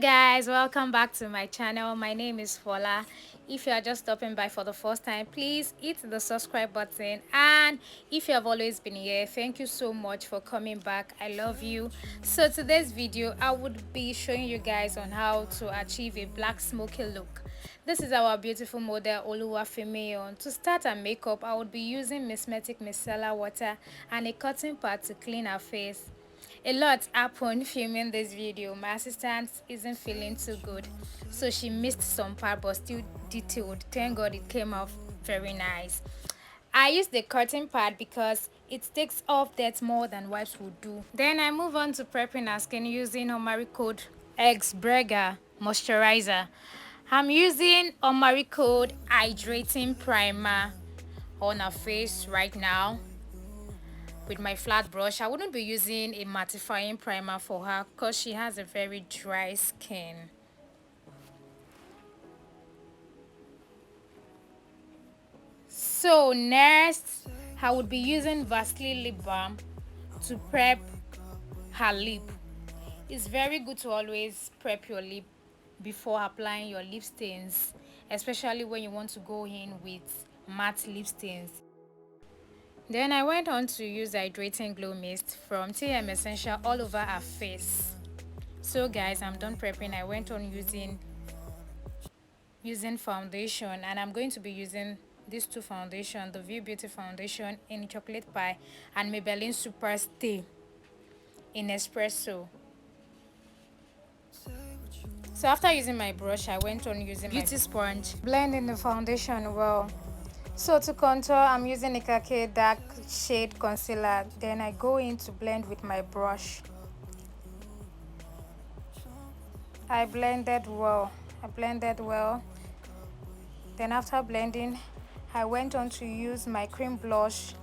Guys, welcome back to my channel. My name is Fola. If you are just stopping by for the first time, please hit the subscribe button, and if you have always been here, thank you so much for coming back. I love you. So today's video, I would be showing you guys on how to achieve a black smoky look. This is our beautiful model Oluwafemion. To start her makeup, I would be using Mismetic Micellar water and a cotton pad to clean her face. A lot happened filming this video. My assistant isn't feeling too good, so she missed some part but still detailed. Thank God it came out very nice. I use the cotton pad because it takes off dirt more than wipes would do. Then I move on to prepping our skin using OMARICODE XBREGHA moisturizer. I'm using OMARICODE hydrating primer on her face right now with my flat brush. I wouldn't be using a mattifying primer for her because she has a very dry skin. So next, I would be using Vaseline lip balm to prep her lip. It's very good to always prep your lip before applying your lip stains, especially when you want to go in with matte lip stains. Then I went on to use hydrating glow mist from TM Essential all over her face. So guys, I'm done prepping. I went on using foundation, and I'm going to be using these two foundation, the View Beauty foundation in chocolate pie and Maybelline Superstay in espresso. So after using my brush, I went on using beauty sponge, blending the foundation well. So to contour, I'm using Nickak dark shade concealer. Then I go in to blend with my brush. I blended well. Then after blending, I went on to use my cream blush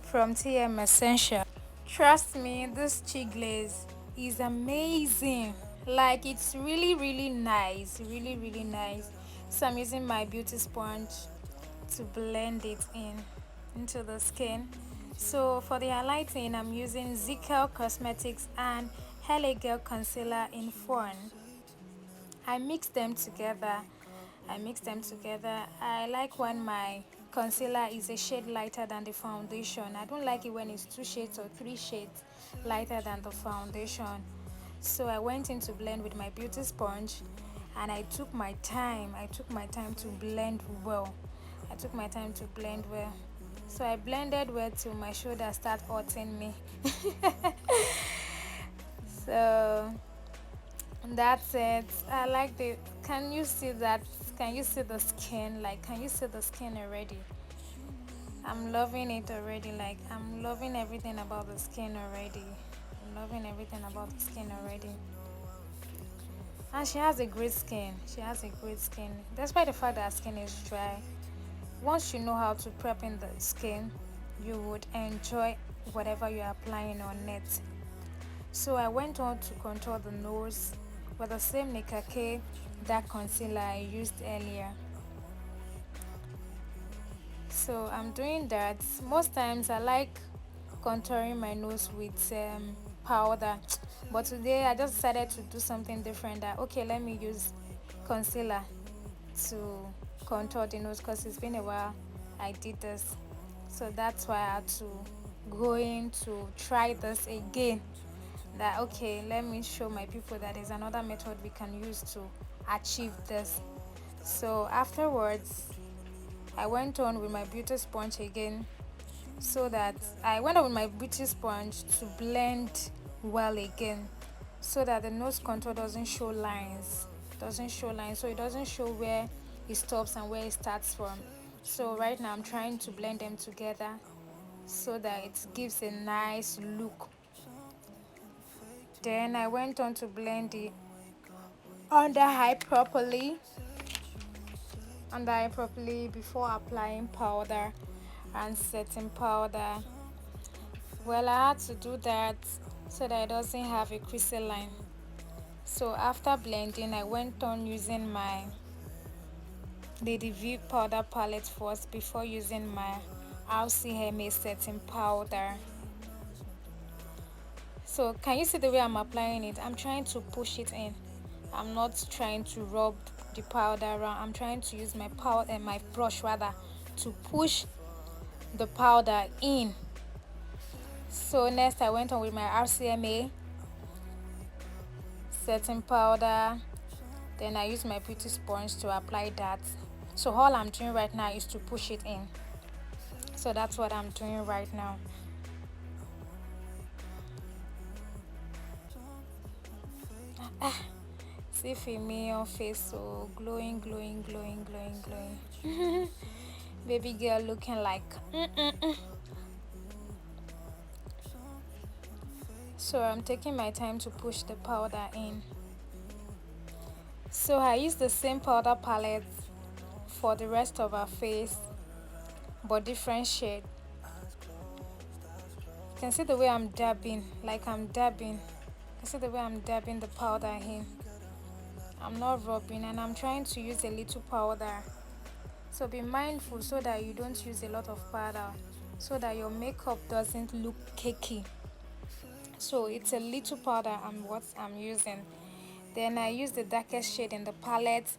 from TM Essential. Trust me, this Chee glaze is amazing. Like, it's really nice, really nice. So I'm using my beauty sponge to blend it into the skin. So for the highlighting, I'm using Zikel Cosmetics and LA Girl Concealer in Fawn. I mix them together. I like when my concealer is a shade lighter than the foundation. I don't like it when it's 2 shades or 3 shades lighter than the foundation. So I went in to blend with my beauty sponge, and I took my time to blend well. So I blended well till my shoulder start hurting me. So that's it. I like the, can you see that? Can you see the skin? Like, can you see the skin already? I'm loving it already. Like, I'm loving everything about the skin already. And she has a great skin. Despite the fact that her skin is dry, once you know how to prep in the skin, you would enjoy whatever you're applying on it. So I went on to contour the nose with the same Nickak dark concealer I used earlier. So I'm doing that. Most times I like contouring my nose with powder, but today I just decided to do something different. That okay, let me use concealer to contour the nose because it's been a while I did this. So that's why I had to go in to try this again. That okay, let me show my people that there's another method we can use to achieve this. So afterwards, I went on with my beauty sponge again, so that I went on with my beauty sponge to blend well again, so that the nose contour doesn't show lines, so it doesn't show where it stops and where it starts from. So right now I'm trying to blend them together so that it gives a nice look. Then I went on to blend the under eye properly before applying powder and setting powder. Well, I had to do that so that it doesn't have a creasy line. So after blending, I went on using my Lady V powder palette first before using my RCMA setting powder. So can you see the way I'm applying it? I'm trying to push it in. I'm not trying to rub the powder around. I'm trying to use my powder and my brush rather to push the powder in. So next I went on with my RCMA setting powder. Then I use my beauty sponge to apply that. So all I'm doing right now is to push it in. So that's what I'm doing right now. See female face so glowing, glowing, glowing, glowing, glowing. Baby girl looking like So I'm taking my time to push the powder in. So I use the same powder palette for the rest of her face, but different shade. You can see the way I'm dabbing, like I'm dabbing. You can see the way I'm dabbing the powder in. I'm not rubbing, and I'm trying to use a little powder. So be mindful so that you don't use a lot of powder, so that your makeup doesn't look cakey. So it's a little powder I'm using. Then I use the darkest shade in the palette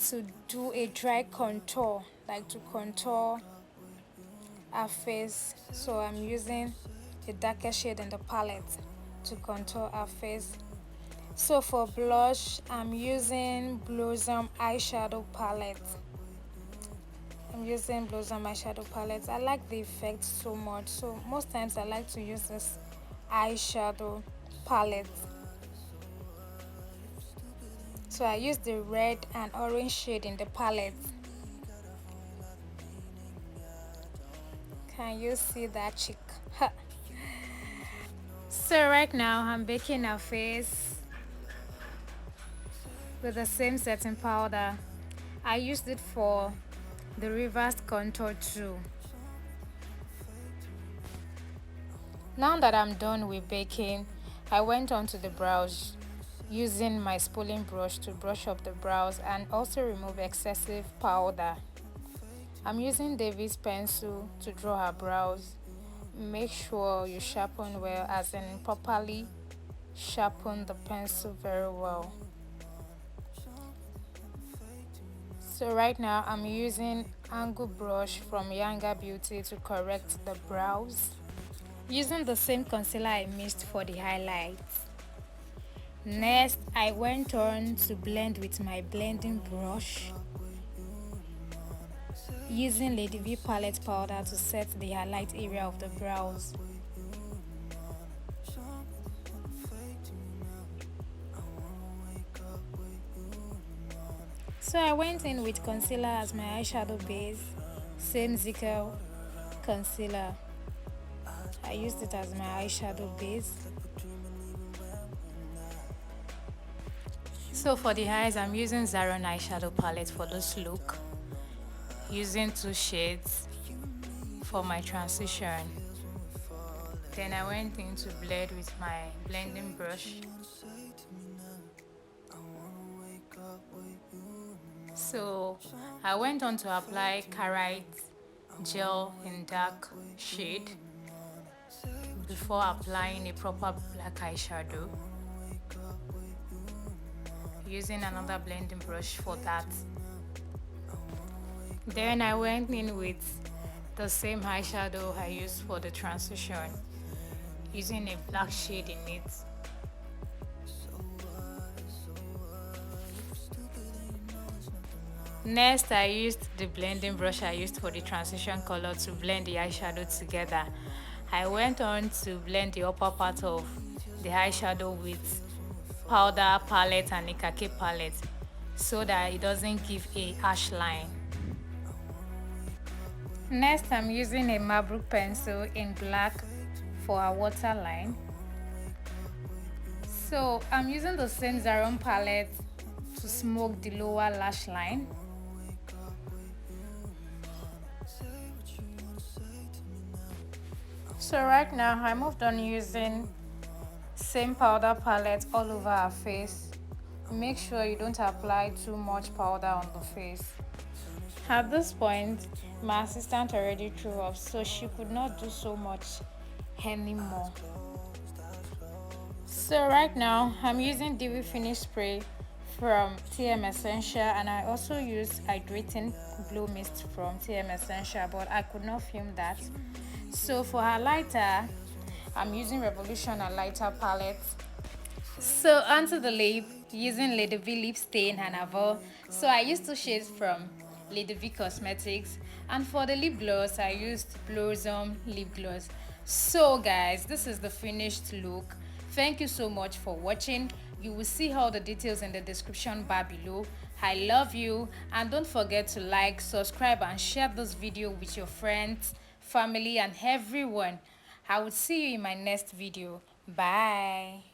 to do a dry contour, like to contour her face. So I'm using the darkest shade in the palette to contour her face. So for blush, I'm using Blossom eyeshadow palette. I like the effect so much, so most times I like to use this eyeshadow palette. So I use the red and orange shade in the palette. Can you see that chick? So right now I'm baking her face with the same setting powder. I used it for the reversed contour too. Now that I'm done with baking, I went on to the brows using my spooling brush to brush up the brows and also remove excessive powder. I'm using Dewy's pencil to draw her brows. Make sure you sharpen well, as in properly sharpen the pencil very well. So right now I'm using angle brush from Yanga Beauty to correct the brows, using the same concealer I mixed for the highlights. Next, I went on to blend with my blending brush, using Lady V palette powder to set the highlight area of the brows. So I went in with concealer as my eyeshadow base, same Zikel concealer. I used it as my eyeshadow base. So for the eyes, I'm using Zaron eyeshadow palette for this look, using 2 shades for my transition. Then I went in to blend with my blending brush. So I went on to apply Karite gel in dark shade before applying a proper black eyeshadow, using another blending brush for that. Then I went in with the same eyeshadow I used for the transition, using a black shade in it. Next, I used the blending brush I used for the transition color to blend the eyeshadow together. I went on to blend the upper part of the eyeshadow with powder palette and Nickak palette so that it doesn't give a harsh line. Next, I'm using a Macbrook pencil in black for a waterline. So I'm using the same Zaron palette to smoke the lower lash line. So right now I moved on using same powder palette all over her face. Make sure you don't apply too much powder on the face. At this point, my assistant already threw up, so she could not do so much anymore. So right now I'm using Dewy finish spray from TM Essential, and I also use hydrating blue mist from TM Essential, but I could not film that. So for highlighter, I'm using Revolution highlighter palette. So onto the lip, using Lady V lip stain and Avour. So I used two shades from Lady V Cosmetics, and for the lip gloss I used Blossom lip gloss. So guys, this is the finished look. Thank you so much for watching. You will see all the details in the description bar below. I love you, and don't forget to like, subscribe and share this video with your friends, family and everyone. I will see you in my next video. Bye.